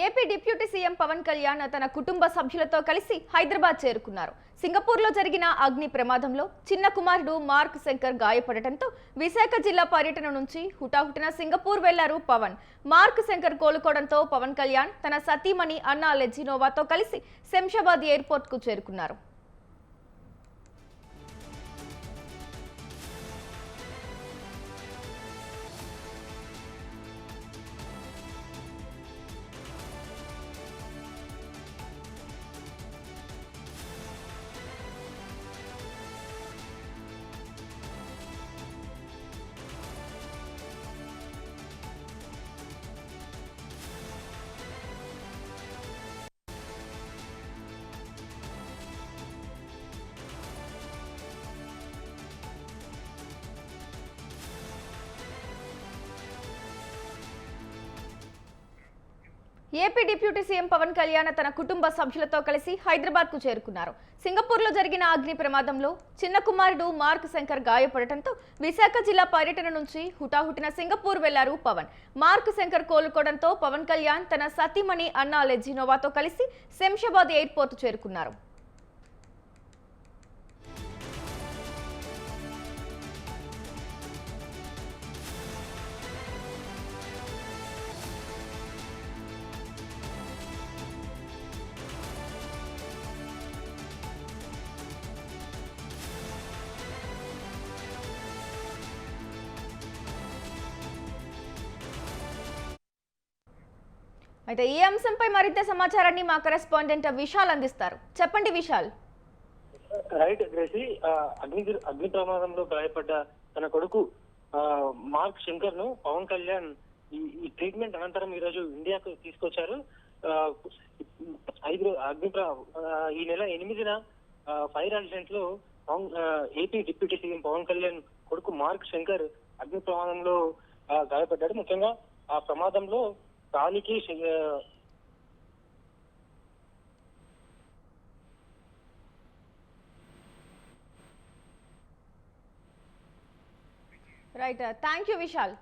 AP deputy CM Pawan Kalyan తన కుటుంబ సభ్యులతో కలిసి హైదరాబాద్ చేరుకున్నారు. సింగపూర్లో జరిగిన అగ్ని ప్రమాదంలో చిన్న కుమారుడు మార్క్ శంకర్ గాయపడటంతో విశాఖ జిల్లా పర్యటన నుంచి హుటాహుటిన సింగపూర్ వెళ్లారు పవన్. మార్క్ శంకర్ కోలుకోవడంతో పవన్ కళ్యాణ్ తన సతీమణి అన్నా లెజినోవాతో కలిసి శంషాబాద్ ఎయిర్పోర్ట్ కు చేరుకున్నారు. AP deputy CM Pawan Kalyan తన కుటుంబ సభ్యులతో కలిసి హైదరాబాద్ కు చేరుకున్నారు. సింగపూర్లో జరిగిన అగ్ని ప్రమాదంలో చిన్న కుమారుడు మార్క్ శంకర్ గాయపడటంతో విశాఖ జిల్లా పర్యటన నుంచి హుటాహుటిన సింగపూర్ వెళ్లారు పవన్. మార్క్ శంకర్ కోలుకోవడంతో పవన్ కళ్యాణ్ తన సతీమణి అన్నా లెజినోవాతో కలిసి శంషాబాద్ ఎయిర్పోర్ట్ చేరుకున్నారు. అయితే ఈ అంశంపై మరింత సమాచారాన్ని మా కరెస్పాండెంట్ విశాల్ అందిస్తారు. చెప్పండి విశాల్. రైట్ గ్రేసి, అగ్ని ప్రమాదంలో గాయపడ్డ తన కొడుకు మార్క్ శంకర్ ను పవన్ కళ్యాణ్ ఈ ట్రీట్మెంట్ అనంతరం ఈ రోజు ఇండియాకు తీసుకొచ్చారు. ఈ నెల 8న ఫైర్ యాక్సిడెంట్ లో AP deputy CM Pawan Kalyan కొడుకు మార్క్ శంకర్ అగ్ని ప్రమాదంలో గాయపడ్డాడు. ముఖ్యంగా ఆ ప్రమాదంలో కాలికి రైట్, థ్యాంక్ యూ విశాల్.